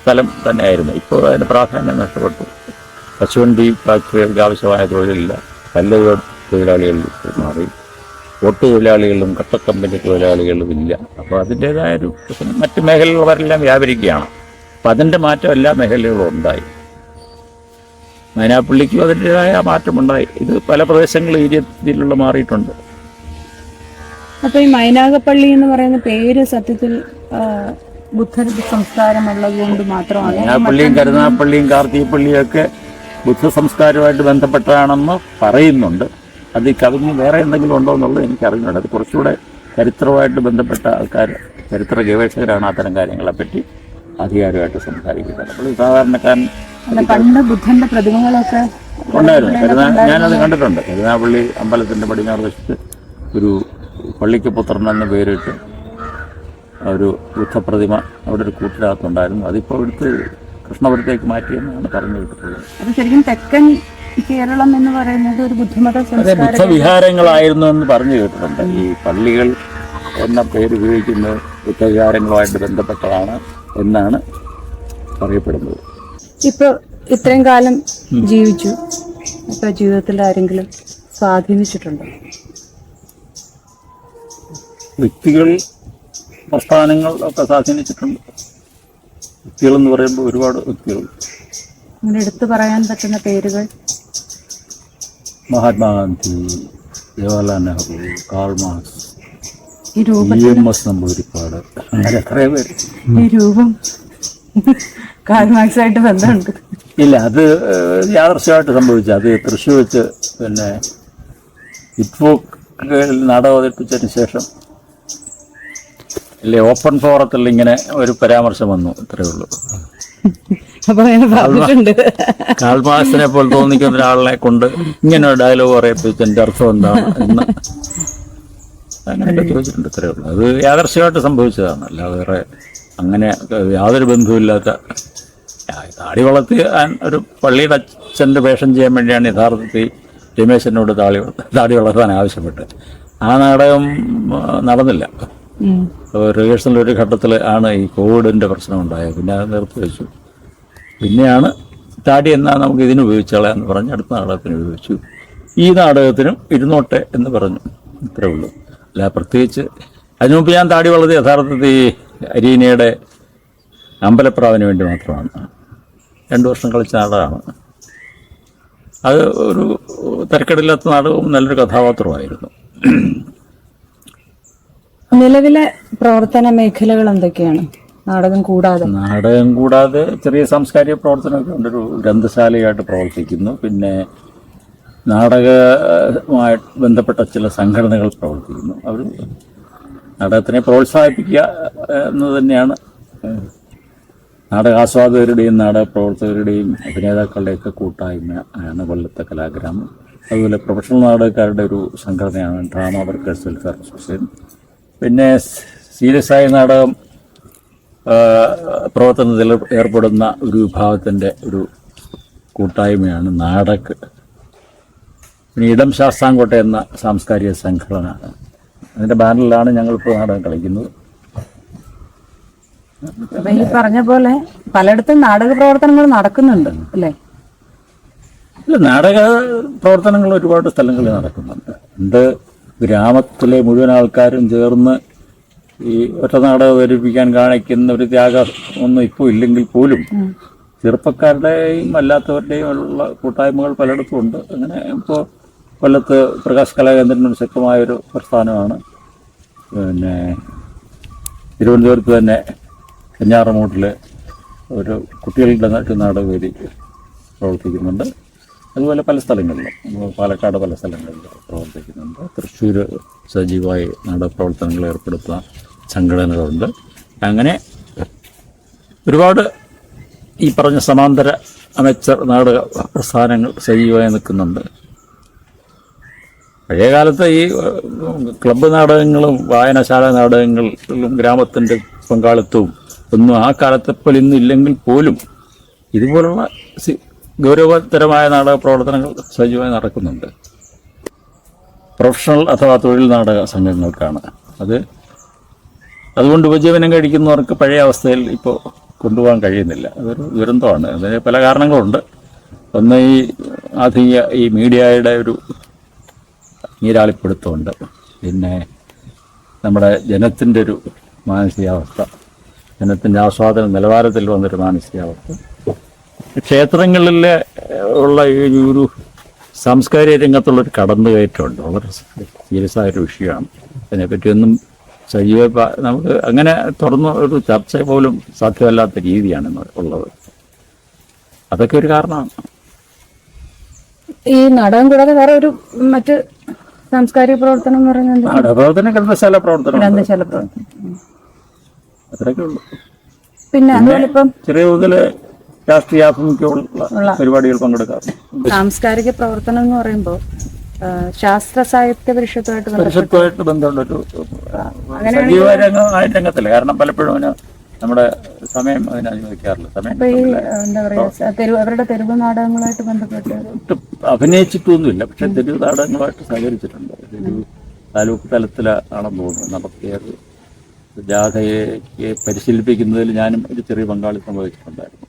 സ്ഥലം തന്നെയായിരുന്നു. ഇപ്പോൾ അതിൻ്റെ പ്രാധാന്യം നഷ്ടപ്പെട്ടു. കശുവണ്ടി ഫാക്ടറികൾക്ക് ആവശ്യമായ തൊഴിലില്ല. കല്ല് തൊഴിലാളികൾ മാറി. ഓട്ട് തൊഴിലാളികളും കട്ടക്കമ്പനി തൊഴിലാളികളും ഇല്ല. അപ്പോൾ അതിൻ്റേതായൊരു പ്രശ്നം മറ്റ് മേഖലകളിലുള്ളവരെല്ലാം വ്യാപരിക്കുകയാണ്. അപ്പം അതിൻ്റെ മാറ്റം എല്ലാ മേഖലകളിലും ഉണ്ടായി. മൈനാഗപ്പള്ളിക്കും അതിൻ്റേതായ മാറ്റമുണ്ടായി. ഇത് പല പ്രദേശങ്ങളും ഈ രീതിയിലുള്ള മാറിയിട്ടുണ്ട്. അപ്പൊ ഈ മൈനാഗപ്പള്ളി എന്ന് പറയുന്ന പേര് സത്യത്തിൽ ബുദ്ധ സംസ്കാരമുള്ളത് കൊണ്ട് മാത്രമാണ് മൈനാഗപ്പള്ളിയും കരുനാഗപ്പള്ളിയും കാർത്തികപ്പള്ളിയും ഒക്കെ ബുദ്ധ സംസ്കാരവുമായിട്ട് ബന്ധപ്പെട്ടതാണെന്ന് പറയുന്നുണ്ട്. അത് കവിഞ്ഞ് വേറെ എന്തെങ്കിലും ഉണ്ടോ എന്നുള്ളത് എനിക്കറിഞ്ഞുണ്ട്. അത് കുറച്ചുകൂടെ ചരിത്രവുമായിട്ട് ബന്ധപ്പെട്ട ആൾക്കാർ, ചരിത്ര ഗവേഷകരാണ് അത്തരം കാര്യങ്ങളെപ്പറ്റി അധികാരമായിട്ട് സംസാരിക്കുന്നത്. അപ്പോൾ സാധാരണക്കാരൻ പണ്ട് ബുദ്ധന്റെ പ്രതിമകളൊക്കെ ഉണ്ടായിരുന്നു. ഞാനത് കണ്ടിട്ടുണ്ട്. കരുനാഗപ്പള്ളി അമ്പലത്തിൻ്റെ പടിഞ്ഞാറ് വശത്ത് ഒരു പള്ളിക്ക് പുത്രൻ എന്ന പേരിട്ട് ഒരു ബുദ്ധപ്രതിമ അവിടെ ഒരു കൂട്ടിനകത്തുണ്ടായിരുന്നു. അതിപ്പോൾ എടുത്ത് കൃഷ്ണപുരത്തേക്ക് മാറ്റിയെന്നാണ് പറഞ്ഞു കേട്ടിട്ടുള്ളത്. അത് ശരിക്കും തെക്കൻ കേരളം എന്ന് പറയുന്നത് ഒരു ബുദ്ധമത ബുദ്ധവിഹാരങ്ങളായിരുന്നു എന്ന് പറഞ്ഞു കേട്ടിട്ടുണ്ട്. ഈ പള്ളികൾ എന്ന പേര് ഉപയോഗിക്കുന്നത് ബുദ്ധവിഹാരങ്ങളുമായിട്ട് ബന്ധപ്പെട്ടതാണ് എന്നാണ് പറയപ്പെടുന്നത്. ഇപ്പൊ ഇത്രയും കാലം ജീവിച്ചു, ഇപ്പൊ ജീവിതത്തിൽ ആരെങ്കിലും സ്വാധീനിച്ചിട്ടുണ്ടോ? വ്യക്തികൾ, പ്രസ്ഥാനങ്ങൾ ഒക്കെ സ്വാധീനിച്ചിട്ടുണ്ട്. വ്യക്തികളെന്ന് പറയുമ്പോൾ ഒരുപാട് വ്യക്തികൾ. അങ്ങനെ എടുത്തു പറയാൻ പറ്റുന്ന പേരുകൾ? മഹാത്മാഗാന്ധി, ജവഹർലാൽ നെഹ്റു, കാൾ മാർക്സ്, ഈ രൂപം EMS നമ്പൂതിരിപ്പാട്, അങ്ങനെ എത്രയോ പേര്. ഈ രൂപം കാൾ മാർക്സായിട്ട് ബന്ധമുണ്ട്? ഇല്ല, അത് യാദൃശ്യമായിട്ട് സംഭവിച്ചു. അത് തൃശ്ശൂർ വെച്ച് പിന്നെ ഇറ്റ്ഫോക്ക് നാടകം അവതരിപ്പിച്ചതിന് ശേഷം അല്ലേ ഓപ്പൺ ഫോറത്തിൽ ഇങ്ങനെ ഒരു പരാമർശം വന്നു, അത്രയേ ഉള്ളൂ. കാൾ മാർക്സിനെ പോലെ തോന്നിക്കുന്ന ഒരാളിനെ കൊണ്ട് ഇങ്ങനെ ഒരു ഡയലോഗ് പറയിപ്പിച്ചതിന്റെ അർത്ഥം എന്താണ് എന്ന് അങ്ങനെയൊക്കെ ചോദിച്ചിട്ടുണ്ട്, അത്രയേ ഉള്ളൂ. അത് യാദർശ്യമായിട്ട് സംഭവിച്ചതാണ്, അല്ലാതെ വേറെ അങ്ങനെ യാതൊരു ബന്ധവുമില്ലാത്ത. താടി വളർത്തി ഒരു പള്ളിയുടെ അച്ഛൻ്റെ വേഷം ചെയ്യാൻ വേണ്ടിയാണ് യഥാർത്ഥത്തിൽ രമേശനോട് താടി വളർത്താൻ ആവശ്യപ്പെട്ടത്. ആ നാടകം നടന്നില്ല. റിഹേഴ്സൽ ഒരു ഘട്ടത്തിൽ ആണ് ഈ കോവിഡിൻ്റെ പ്രശ്നം ഉണ്ടായത്. പിന്നെ അത് നിർത്തി വെച്ചു. പിന്നെയാണ് താടി എന്നാൽ നമുക്ക് ഇതിന് ഉപയോഗിച്ചോളാന്ന് പറഞ്ഞ് അടുത്ത നാടകത്തിന് ഉപയോഗിച്ചു. ഈ നാടകത്തിനും ഇരുന്നോട്ടെ എന്ന് പറഞ്ഞു, ഇത്രേ ഉള്ളൂ. അല്ല പ്രത്യേകിച്ച് അതിനു മുമ്പ് ഞാൻ താടി വളർത്തി യഥാർത്ഥത്തിൽ ഈ അരീനയുടെ അമ്പലപ്രാവിന് വേണ്ടി മാത്രമാണ്. 2 വർഷം കളിച്ച നാടകമാണ് അത്. ഒരു തിരക്കേടില്ലാത്ത നാടകവും നല്ലൊരു കഥാപാത്രമായിരുന്നു. നിലവിലെ പ്രവർത്തന മേഖലകൾ എന്തൊക്കെയാണ് നാടകം കൂടാതെ? നാടകം കൂടാതെ ചെറിയ സാംസ്കാരിക പ്രവർത്തനമൊക്കെ ഉണ്ട്. ഒരു ഗ്രന്ഥശാലയായിട്ട് പ്രവർത്തിക്കുന്നു. പിന്നെ നാടകവുമായി ബന്ധപ്പെട്ട ചില സംഘടനകൾ പ്രവർത്തിക്കുന്നു. അവർ നാടകത്തിനെ പ്രോത്സാഹിപ്പിക്കുക എന്ന് തന്നെയാണ്. നാടകാസ്വാദകരുടെയും നാടകപ്രവർത്തകരുടെയും അഭിനേതാക്കളുടെയൊക്കെ കൂട്ടായ്മ ആണ് കൊല്ലത്തെ കലാഗ്രാമം. അതുപോലെ പ്രൊഫഷണൽ നാടകക്കാരുടെ ഒരു സംഘടനയാണ് ഡ്രാമ വർക്കേഴ്സ് വെൽഫെയർ അസോസിയേഷൻ. പിന്നെ സീരിയസ് ആയ നാടകം പ്രവർത്തനത്തിൽ ഏർപ്പെടുന്ന ഒരു വിഭാഗത്തിൻ്റെ ഒരു കൂട്ടായ്മയാണ് നാടക്. പിന്നെ ഇടം ശാസ്താംകോട്ട എന്ന സാംസ്കാരിക സംഘടന, അതിൻ്റെ ബാനറിലാണ് ഞങ്ങളിപ്പോൾ നാടകം കളിക്കുന്നത്. അപ്പൊ ഈ പറഞ്ഞ പോലെ പലയിടത്തും നാടക പ്രവർത്തനങ്ങൾ നടക്കുന്നുണ്ട് അല്ലേ? ഇല്ല, നാടക പ്രവർത്തനങ്ങൾ ഒരുപാട് സ്ഥലങ്ങളിൽ നടക്കുന്നുണ്ട്. ഗ്രാമത്തിലെ മുഴുവൻ ആൾക്കാരും ചേർന്ന് ഈ ഒറ്റ നാടകം അവതരിപ്പിക്കാൻ കാണിക്കുന്ന ഒരു ത്യാഗം ഒന്നും ഇപ്പോൾ ഇല്ലെങ്കിൽ പോലും ചെറുപ്പക്കാരുടെയും അല്ലാത്തവരുടെയും ഉള്ള കൂട്ടായ്മകൾ പലയിടത്തും ഉണ്ട്. അങ്ങനെ ഇപ്പോൾ കൊല്ലത്ത് പ്രകാശ് കലാകേന്ദ്രൻ ശക്തമായൊരു പ്രസ്ഥാനമാണ്. പിന്നെ തിരുവനന്തപുരത്ത് തന്നെ കഞ്ഞാറമൂട്ടിൽ ഒരു കുട്ടികളുടെ നാടകവേദി പ്രവർത്തിക്കുന്നുണ്ട്. അതുപോലെ പല സ്ഥലങ്ങളിലും, പാലക്കാട് പല സ്ഥലങ്ങളിലും പ്രവർത്തിക്കുന്നുണ്ട്. തൃശ്ശൂർ സജീവമായി നാടകപ്രവർത്തനങ്ങൾ ഏർപ്പെടുത്തുന്ന സംഘടനകളുണ്ട്. അങ്ങനെ ഒരുപാട് ഈ പറഞ്ഞ സമാന്തര അമേച്ചർ നാടക പ്രസ്ഥാനങ്ങൾ സജീവമായി നിൽക്കുന്നുണ്ട്. പഴയകാലത്ത് ഈ ക്ലബ്ബ് നാടകങ്ങളും വായനശാല നാടകങ്ങളിലും ഗ്രാമത്തിൻ്റെ പങ്കാളിത്തവും ഒന്നും ആ കാലത്തെപ്പോലെ ഇന്നും ഇല്ലെങ്കിൽ പോലും ഇതുപോലുള്ള ഗൗരവതരമായ നാടക പ്രവർത്തനങ്ങൾ സജീവമായി നടക്കുന്നുണ്ട്. പ്രൊഫഷണൽ അഥവാ തൊഴിൽ നാടക സംഘങ്ങൾക്കാണ് അതുകൊണ്ട് ഉപജീവനം കഴിക്കുന്നവർക്ക് പഴയ അവസ്ഥയിൽ ഇപ്പോൾ കൊണ്ടുപോകാൻ കഴിയുന്നില്ല. അതൊരു ദുരന്തമാണ്. അതിന് പല കാരണങ്ങളുണ്ട്. ഒന്ന് ഈ ആധുനിക ഈ മീഡിയയുടെ ഒരു നീരാളിപ്പിടുത്തമുണ്ട്. പിന്നെ നമ്മുടെ ജനത്തിൻ്റെ ഒരു മാനസികാവസ്ഥ, ജനത്തിൻ്റെ ആസ്വാദന നിലവാരത്തിൽ വന്നൊരു മാനസികാവസ്ഥ, ക്ഷേത്രങ്ങളിൽ ഉള്ള ഈ ഒരു സാംസ്കാരിക രംഗത്തുള്ളൊരു കടന്നുകയറ്റമുണ്ട്. വളരെ സീരിയസ് ആയൊരു വിഷയമാണ്. അതിനെപ്പറ്റിയൊന്നും നമുക്ക് അങ്ങനെ തുറന്ന ഒരു ചർച്ച പോലും സാധ്യമല്ലാത്ത രീതിയാണ് ഇന്ന് ഉള്ളത്. അതൊക്കെ ഒരു കാരണമാണ്. ഈ നാടകം കൂടാതെ വേറെ ഒരു മറ്റ് സാംസ്കാരിക പ്രവർത്തനം എന്ന് പറയുന്നത് നാടകപ്രവർത്തനം, ഗ്രന്ഥശാല പ്രവർത്തനം, ഗ്രന്ഥശാല പ്രവർത്തനം, അത്രയൊക്കെ ഉള്ളൂ. പിന്നെ അതുപോലെ ഇപ്പം ചെറിയ തോതിൽ രാഷ്ട്രീയാഭിമുഖ്യമുള്ള പരിപാടികൾ പങ്കെടുക്കാറുണ്ട്. സാംസ്കാരിക പ്രവർത്തനം എന്ന് പറയുമ്പോൾ ശാസ്ത്ര സാഹിത്യ പരിഷത്തുമായിട്ട് ബന്ധമുള്ള ഒരു സജീവ രംഗത്തില്ല. കാരണം പലപ്പോഴും അതിന് നമ്മുടെ സമയം അതിന് അനുവദിക്കാറില്ല. സമയം എന്താ പറയാ അവരുടെ തെരുവ് നാടകങ്ങളുമായിട്ട് ബന്ധപ്പെട്ട് അഭിനയിച്ചിട്ടൊന്നുമില്ല, പക്ഷെ തെരുവ് നാടകങ്ങളുമായിട്ട് സഹകരിച്ചിട്ടുണ്ട്. ഒരു താലൂക്ക് തലത്തിലാണെന്ന് തോന്നുന്നു. നമുക്ക് ജാഥയെ പരിശീലിപ്പിക്കുന്നതിൽ ഞാനും ഒരു ചെറിയ പങ്കാളിത്തം വഹിച്ചിട്ടുണ്ടായിരുന്നു.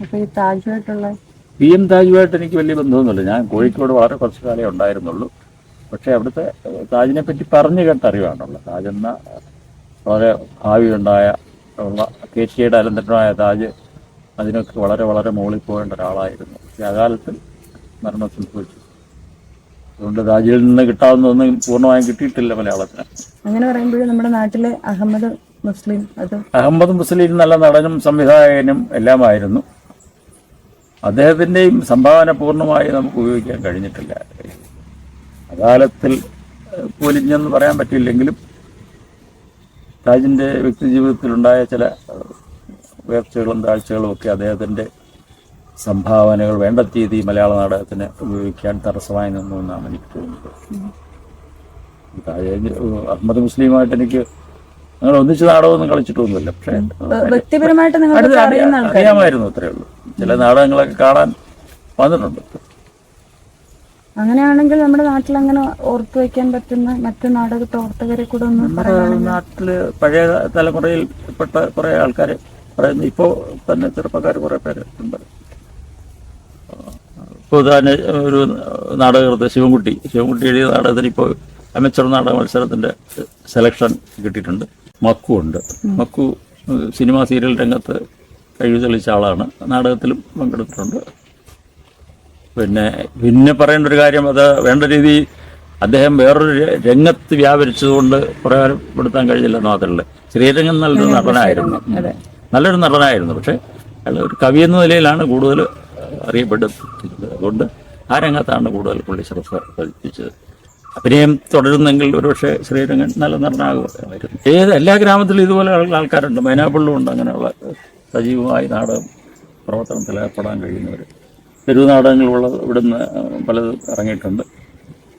അപ്പൊ ഈ താജുമായിട്ടുള്ള PM താജുമായിട്ട് എനിക്ക് വലിയ ബന്ധമൊന്നുമില്ല. ഞാൻ കോഴിക്കോട് വളരെ കുറച്ചു കാലേ ഉണ്ടായിരുന്നുള്ളൂ. പക്ഷെ അവിടുത്തെ താജിനെ പറ്റി പറഞ്ഞു കേട്ടറിവാണുള്ളത്. താജെന്ന വളരെ ഭാവിയുണ്ടായ കേശിയുടെ അലന്തരനായ താജ് അതിനൊക്കെ വളരെ വളരെ മുകളിൽ പോകേണ്ട ഒരാളായിരുന്നു. പക്ഷെ അകാലത്തിൽ മരണം സംഭവിച്ചു. അതുകൊണ്ട് താജിൽ നിന്ന് കിട്ടാവുന്നതൊന്നും പൂർണ്ണമായും കിട്ടിയിട്ടില്ല മലയാളത്തിന്. അങ്ങനെ പറയുമ്പോഴും നമ്മുടെ നാട്ടിലെ അഹമ്മദ് മുസ്ലിം നല്ല നടനും സംവിധായകനും എല്ലാമായിരുന്നു. അദ്ദേഹത്തിൻ്റെയും സംഭാവന പൂർണ്ണമായി നമുക്ക് ഉപയോഗിക്കാൻ കഴിഞ്ഞിട്ടില്ല. അകാലത്തിൽ പൊലിഞ്ഞെന്ന് പറയാൻ പറ്റില്ലെങ്കിലും താജിൻ്റെ വ്യക്തി ജീവിതത്തിലുണ്ടായ ചില ഉയർച്ചകളും താഴ്ചകളും ഒക്കെ അദ്ദേഹത്തിൻ്റെ സംഭാവനകൾ വേണ്ട രീതി മലയാള നാടകത്തിന് ഉപയോഗിക്കാൻ തടസ്സമായി നിന്നു എന്നാണ് എനിക്ക് തോന്നുന്നത്. അഹമ്മദ് മുസ്ലിമായിട്ട് എനിക്ക് അങ്ങനെ ഒന്നിച്ച് നാടകമൊന്നും കളിച്ചിട്ടൊന്നുമില്ല. പക്ഷേ വ്യക്തിപരമായിട്ട് അറിയാമായിരുന്നു, അത്രയേ ഉള്ളൂ. ചില നാടകങ്ങളൊക്കെ കാണാൻ വന്നിട്ടുണ്ട്. അങ്ങനെയാണെങ്കിൽ നമ്മുടെ നാട്ടിൽ അങ്ങനെ ഓർത്തു വയ്ക്കാൻ പറ്റുന്ന മറ്റു നാടക പ്രവർത്തകരെ കൂടെ നമ്മുടെ നാട്ടില് പഴയ തലമുറയിൽ പെട്ട കുറെ ആൾക്കാർ പറയുന്നു. ഇപ്പോൾ തന്നെ ചെറുപ്പക്കാർ കുറെ പേര് ഉണ്ട്. ഇപ്പോൾ തന്നെ ഒരു നാടകകൃത്ത് ശിവൻകുട്ടി എഴുതിയ നാടകത്തിന് ഇപ്പോൾ അമേച്ചർ നാടക മത്സരത്തിന്റെ സെലക്ഷൻ കിട്ടിയിട്ടുണ്ട്. മക്കു ഉണ്ട്. മക്കു സിനിമ സീരിയൽ രംഗത്ത് കഴിവ് തെളിയിച്ച ആളാണ്. നാടകത്തിലും പങ്കെടുത്തിട്ടുണ്ട്. പിന്നെ പറയേണ്ട ഒരു കാര്യം, അത് വേണ്ട രീതി അദ്ദേഹം വേറൊരു രംഗത്ത് വ്യാപരിച്ചതുകൊണ്ട് പ്രയോജനപ്പെടുത്താൻ കഴിഞ്ഞില്ലെന്ന് മാത്രമല്ല. ശ്രീരംഗം നല്ലൊരു നടനായിരുന്നു. പക്ഷെ അയാൾ ഒരു കവി എന്ന നിലയിലാണ് കൂടുതൽ അറിയപ്പെടുന്നത്. അതുകൊണ്ട് ആ രംഗത്താണ് കൂടുതൽ പുള്ളി ശ്രദ്ധ പതിപ്പിച്ചത്. അഭിനയം തുടരുന്നെങ്കിൽ ഒരുപക്ഷെ ശ്രീരംഗൻ നല്ല നടനാകുമായിരുന്നു. എല്ലാ ഗ്രാമത്തിലും ഇതുപോലെ ആൾക്കാരുണ്ട്. മൈനാപ്പള്ളിലും ഉണ്ട് അങ്ങനെയുള്ള സജീവമായി നാടകം പ്രവർത്തനത്തിൽ ഏർപ്പെടാൻ കഴിയുന്നവർ. തെരുവ് നാടകങ്ങളുള്ള ഇവിടുന്ന് പലതും ഇറങ്ങിയിട്ടുണ്ട്.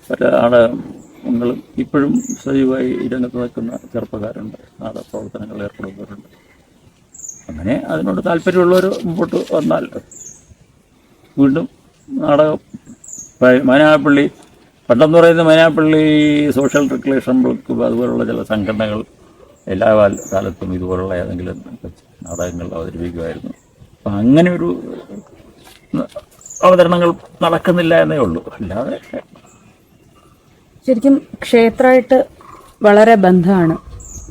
പല നാടകങ്ങളും ഇപ്പോഴും സജീവമായി ഈ രംഗത്ത് നിൽക്കുന്ന ചെറുപ്പക്കാരുണ്ട്. നാടക പ്രവർത്തനങ്ങളിൽ ഏർപ്പെടുന്നവരുണ്ട്. അങ്ങനെ അതിനോട് താല്പര്യമുള്ളവർ മുമ്പോട്ട് വന്നാൽ വീണ്ടും നാടകം മൈനാപ്പള്ളി പണ്ടെന്ന് പറയുന്ന മൈനാപ്പള്ളി സോഷ്യൽ റിക്രിയേഷൻ ബ്ലോക്ക് അതുപോലുള്ള ചില സംഘടനകൾ എല്ലാ കാലത്തും ഇതുപോലുള്ള ഏതെങ്കിലും നാടകങ്ങൾ അവതരിപ്പിക്കുമായിരുന്നു. അപ്പം അങ്ങനെ ഒരു അവതരണങ്ങൾ നടക്കുന്നില്ല എന്നേ ഉള്ളൂ. അല്ലാതെ ശരിക്കും ക്ഷേത്രമായിട്ട് വളരെ ബന്ധമാണ്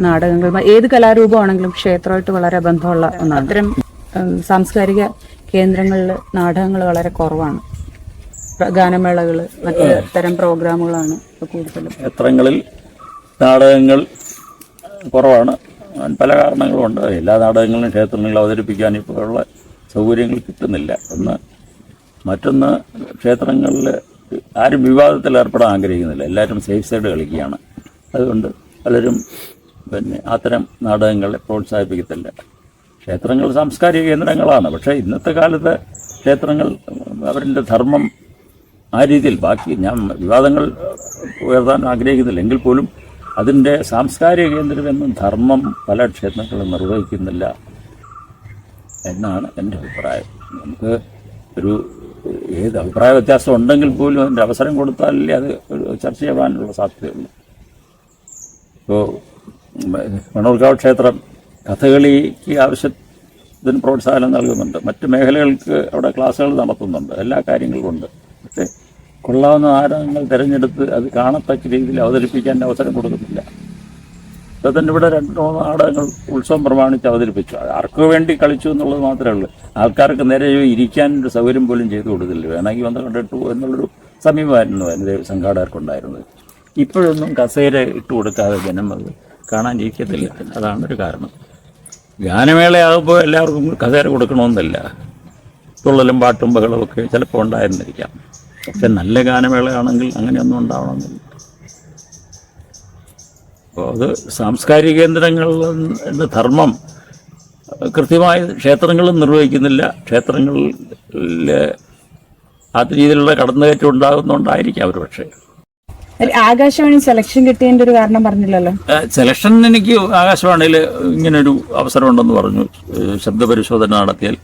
നാടകങ്ങൾ. ഏത് കലാരൂപമാണെങ്കിലും ക്ഷേത്രമായിട്ട് വളരെ ബന്ധമുള്ള ഒന്നാണ്. അത്തരം സാംസ്കാരിക കേന്ദ്രങ്ങളിൽ നാടകങ്ങൾ വളരെ കുറവാണ്. ഗാനമേളകൾ, മറ്റ് തരം പ്രോഗ്രാമുകളാണ് കൂടുതലും. ക്ഷേത്രങ്ങളിൽ നാടകങ്ങൾ കുറവാണ്. പല കാരണങ്ങളുണ്ട്. എല്ലാ നാടകങ്ങളും ക്ഷേത്രങ്ങളിൽ അവതരിപ്പിക്കാൻ ഇപ്പോഴുള്ള സൗകര്യങ്ങൾ കിട്ടുന്നില്ല. മറ്റൊന്ന്, ക്ഷേത്രങ്ങളിൽ ആരും വിവാദത്തിൽ ഏർപ്പെടാൻ ആഗ്രഹിക്കുന്നില്ല. എല്ലാവരും സേഫ് സൈഡ് കളിക്കുകയാണ്. അതുകൊണ്ട് പലരും അത്തരം നാടകങ്ങളെ പ്രോത്സാഹിപ്പിക്കത്തില്ല. ക്ഷേത്രങ്ങൾ സാംസ്കാരിക കേന്ദ്രങ്ങളാണ്. പക്ഷേ ഇന്നത്തെ കാലത്ത് ക്ഷേത്രങ്ങൾ അവരുടെ ധർമ്മം ആ രീതിയിൽ, ബാക്കി ഞാൻ വിവാദങ്ങൾ ഉയർത്താൻ ആഗ്രഹിക്കുന്നില്ല എങ്കിൽ പോലും അതിൻ്റെ സാംസ്കാരിക കേന്ദ്രമെന്നും ധർമ്മം പല ക്ഷേത്രങ്ങളും നിർവഹിക്കുന്നില്ല എന്നാണ് എൻ്റെ അഭിപ്രായം. നമുക്ക് ഏത് അഭിപ്രായ വ്യത്യാസം ഉണ്ടെങ്കിൽ പോലും അതിൻ്റെ അവസരം കൊടുത്താലേ അത് ചർച്ച ചെയ്യാനുള്ള സാധ്യതയുള്ളൂ. ഇപ്പോൾ മണ്ണൂർക്കാവ് ക്ഷേത്രം കഥകളിക്ക് ആവശ്യത്തിന് പ്രോത്സാഹനം നൽകുന്നുണ്ട്. മറ്റ് മേഖലകൾക്ക് അവിടെ ക്ലാസ്സുകൾ നടത്തുന്നുണ്ട്. എല്ലാ കാര്യങ്ങളും ഉണ്ട്. പക്ഷേ കൊള്ളാവുന്ന നാടകങ്ങൾ തിരഞ്ഞെടുത്ത് അത് കാണത്തക്ക രീതിയിൽ അവതരിപ്പിക്കാൻ അവസരം കൊടുക്കുന്നില്ല. ഇപ്പോൾ തന്നെ ഇവിടെ 2-3 നാടകങ്ങൾ ഉത്സവം പ്രമാണിച്ച് അവതരിപ്പിച്ചു. ആർക്കു വേണ്ടി കളിച്ചു എന്നുള്ളത് മാത്രമേ ഉള്ളൂ. ആൾക്കാർക്ക് നേരെ ഇരിക്കാനൊരു സൗകര്യം പോലും ചെയ്തു കൊടുത്തില്ല. വേണമെങ്കിൽ വന്ന് കണ്ടിട്ടു എന്നുള്ളൊരു സമീപമായിരുന്നു അതിൻ്റെ സംഘാടകർക്കുണ്ടായിരുന്നത്. ഇപ്പോഴൊന്നും കസേര ഇട്ട് കൊടുക്കാതെ ജനം അത് കാണാൻ ഇരിക്കത്തില്ല. അതാണ് ഒരു കാരണം. ഗാനമേളയാകുമ്പോൾ എല്ലാവർക്കും കസേര കൊടുക്കണമെന്നില്ല. തുള്ളലും പാട്ടും ബഹളവും ഒക്കെ ചിലപ്പോൾ ഉണ്ടായിരുന്നിരിക്കാം. പക്ഷെ നല്ല ഗാനമേളയാണെങ്കിൽ അങ്ങനെയൊന്നും ഉണ്ടാവണമെന്നില്ല. അപ്പോൾ അത് സാംസ്കാരിക കേന്ദ്രങ്ങളുടെ ധർമ്മം കൃത്യമായി ക്ഷേത്രങ്ങളും നിർവഹിക്കുന്നില്ല. ക്ഷേത്രങ്ങളിൽ അത് രീതിയിലുള്ള കടന്നുകയറ്റം ഉണ്ടാകുന്നതുകൊണ്ടായിരിക്കാം ഒരു പക്ഷേ. ആകാശവാണി സെലക്ഷൻ കിട്ടിയതിന്റെ ഒരു കാരണം പറഞ്ഞില്ലല്ലോ. സെലക്ഷൻ എനിക്ക് ആകാശവാണിയിൽ ഇങ്ങനൊരു അവസരമുണ്ടെന്ന് പറഞ്ഞു. ശബ്ദപരിശോധന നടത്തിയാൽ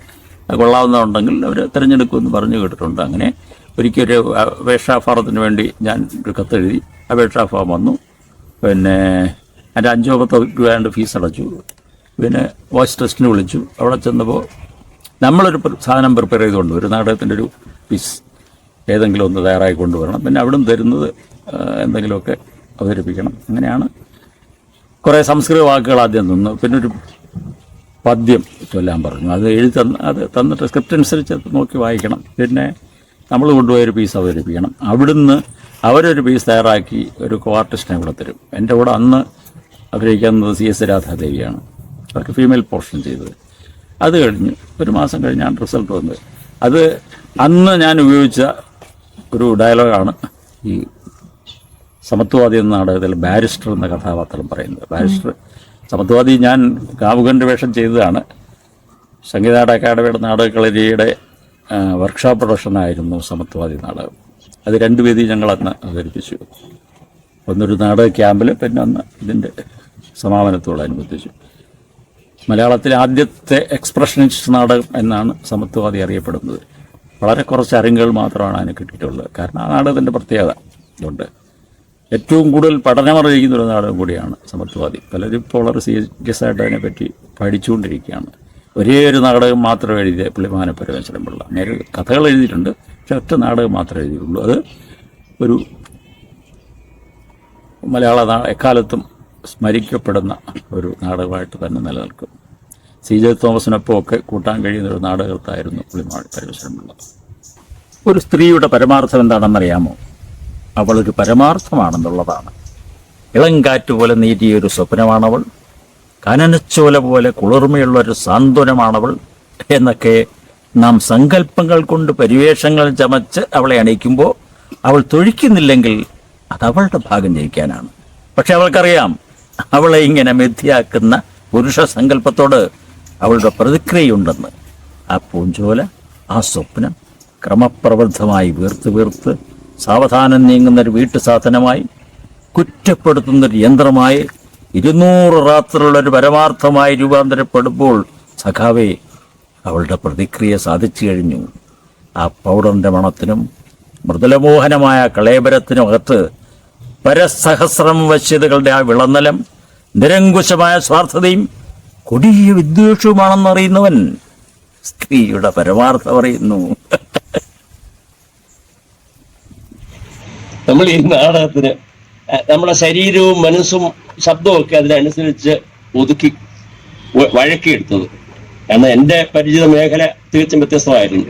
കൊള്ളാവുന്നതുണ്ടെങ്കിൽ അവർ തിരഞ്ഞെടുക്കുമെന്ന് പറഞ്ഞു കേട്ടിട്ടുണ്ട്. അങ്ങനെ ഒരിക്കലൊരു അപേക്ഷാ ഫോറത്തിന് വേണ്ടി ഞാൻ ഒരു കത്തെഴുതി. അപേക്ഷാ ഫോം വന്നു. പിന്നെ അതിൻ്റെ 5-10 രൂപ ഫീസ് അടച്ചു. പിന്നെ വോയിസ് ടെസ്റ്റിന് വിളിച്ചു. അവിടെ ചെന്നപ്പോൾ നമ്മളൊരു സാധനം പ്രിപ്പയർ ചെയ്തുകൊണ്ട് ഒരു നാടകത്തിൻ്റെ ഒരു പീസ് ഏതെങ്കിലും ഒന്ന് തയ്യാറാക്കി കൊണ്ടുവരണം. പിന്നെ അവിടെ നിന്ന് തരുന്നത് എന്തെങ്കിലുമൊക്കെ അവതരിപ്പിക്കണം. അങ്ങനെയാണ് കുറേ സംസ്കൃത വാക്കുകൾ ആദ്യം തന്നു. പിന്നെ ഒരു പദ്യം ചൊല്ലാൻ പറഞ്ഞു. അത് അത് തന്നിട്ട് സ്ക്രിപ്റ്റ് അനുസരിച്ച് നോക്കി വായിക്കണം. പിന്നെ നമ്മൾ കൊണ്ടുപോയൊരു പീസ് അവതരിപ്പിക്കണം. അവിടുന്ന് അവരൊരു പീസ് തയ്യാറാക്കി ഒരു കോ ആർട്ടിസ്റ്റിനെ കൂടെ തരും. എൻ്റെ കൂടെ അന്ന് അഭിനയിക്കുന്നത് CS രാധാദേവിയാണ്. അവർക്ക് ഫീമെയിൽ പോർഷൻ ചെയ്തത്. അത് കഴിഞ്ഞ് ഒരു മാസം കഴിഞ്ഞാണ് റിസൾട്ട് വന്നത്. അത് അന്ന് ഞാൻ ഉപയോഗിച്ച ഒരു ഡയലോഗാണ് ഈ സമത്വവാദി എന്ന നാടകത്തിൽ ബാരിസ്റ്റർ എന്ന കഥാപാത്രം പറയുന്നത്. ബാരിസ്റ്റർ സമത്വവാദി ഞാൻ കാമുകൻ്റെ വേഷം ചെയ്തതാണ്. സംഗീത അക്കാദമിയുടെ നാടകക്കളരിയുടെ വർക്ക്ഷോപ്പ് പ്രൊഡക്ഷനായിരുന്നു സമത്വവാദി നാടകം. അത് 2 വേദി ഞങ്ങളന്ന് അവതരിപ്പിച്ചു. ഒന്നൊരു നാടക ക്യാമ്പിൽ, പിന്നെ ഒന്ന് ഇതിൻ്റെ സമാപനത്തോടനുബന്ധിച്ചു. മലയാളത്തിലെ ആദ്യത്തെ എക്സ്പ്രഷനിസ്റ്റ് നാടകം എന്നാണ് സമത്വവാദി അറിയപ്പെടുന്നത്. വളരെ കുറച്ച് അരങ്ങുകൾ മാത്രമാണ് അതിന് കിട്ടിയിട്ടുള്ളത്. കാരണം ആ നാടകത്തിൻ്റെ പ്രത്യേകത ഉണ്ട്. ഏറ്റവും കൂടുതൽ പഠനമറിയിക്കുന്ന ഒരു നാടകം കൂടിയാണ് സമത്വവാദി. പലരും ഇപ്പോൾ വളരെ സീരിയസ് ആയിട്ട് അതിനെപ്പറ്റി പഠിച്ചുകൊണ്ടിരിക്കുകയാണ്. ഒരേ ഒരു നാടകം മാത്രം എഴുതിയ പുള്ളിമാന പരമേശ്വരൻ പിള്ള. നേരെ കഥകൾ എഴുതിയിട്ടുണ്ട്, പക്ഷെ ഒറ്റ നാടകം മാത്രമേ എഴുതിയിട്ടുള്ളൂ. അത് ഒരു മലയാള എക്കാലത്തും സ്മരിക്കപ്പെടുന്ന ഒരു നാടകമായിട്ട് തന്നെ നിലനിൽക്കും. CJ തോമസിനൊപ്പം ഒക്കെ കൂട്ടാൻ കഴിയുന്ന ഒരു നാടകത്തായിരുന്നു പുള്ളിമാൻ പരമേശ്വരൻ പിള്ള. ഒരു സ്ത്രീയുടെ പരമാർത്ഥം എന്താണെന്നറിയാമോ? അവളൊരു പരമാർത്ഥമാണെന്നുള്ളതാണ്. ഇളങ്കാറ്റ് പോലെ നീറ്റിയൊരു സ്വപ്നമാണവൾ. കനനച്ചോല പോലെ കുളിർമയുള്ളൊരു സാന്ത്വനമാണവൾ എന്നൊക്കെ നാം സങ്കല്പങ്ങൾ കൊണ്ട് പരിവേഷങ്ങൾ ചമച്ച് അവളെ അണിയിക്കുമ്പോൾ അവൾ തൊഴിക്കുന്നില്ലെങ്കിൽ അതവളുടെ ഭാഗം ജയിക്കാനാണ്. പക്ഷെ അവൾക്കറിയാം അവളെ ഇങ്ങനെ മിഥ്യയാക്കുന്ന പുരുഷ സങ്കല്പത്തോട് അവളുടെ പ്രതിക്രിയയുണ്ടെന്ന്. ആ പൂഞ്ചോല, ആ സ്വപ്നം ക്രമപ്രബദ്ധമായി വീർത്ത് സാവധാനം നീങ്ങുന്നൊരു വീട്ടു സാധനമായി, കുറ്റപ്പെടുത്തുന്നൊരു യന്ത്രമായി, 200 റാത്രിയുള്ളൊരു പരമാർത്ഥമായി രൂപാന്തരപ്പെടുമ്പോൾ സഖാവേ അവളുടെ പ്രതിക്രിയ സാധിച്ചു കഴിഞ്ഞു. ആ പൗഡറിൻ്റെ മണത്തിനും മൃദുലമോഹനമായ കളേബരത്തിനുമകത്ത് പരസഹസ്രം വശ്യതകളുടെ ആ വിളന്നലം, നിരങ്കുശമായ സ്വാർത്ഥതയും കൊടിയ വിദ്വേഷവുമാണെന്നറിയുന്നവൻ സ്ത്രീയുടെ പരമാർത്ഥം അറിയുന്നു. നമ്മൾ ഈ നാടകത്തിന് നമ്മുടെ ശരീരവും മനസ്സും ശബ്ദവും ഒക്കെ അതിനനുസരിച്ച് ഒതുക്കി വഴക്കിയെടുത്തത്. കാരണം എൻ്റെ പരിചിത മേഖല തീർച്ചയായും വ്യത്യസ്തമായിരുന്നു.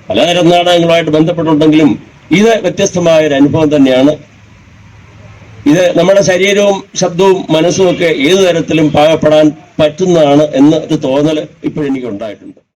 പലതരം നാടകങ്ങളുമായിട്ട് ബന്ധപ്പെട്ടുണ്ടെങ്കിലും ഇത് വ്യത്യസ്തമായ ഒരു അനുഭവം തന്നെയാണ്. ഇത് നമ്മുടെ ശരീരവും ശബ്ദവും മനസ്സും ഒക്കെ ഏതു തരത്തിലും പാകപ്പെടാൻ പറ്റുന്നതാണ് എന്നൊരു തോന്നൽ ഇപ്പോഴെനിക്ക് ഉണ്ടായിട്ടുണ്ട്.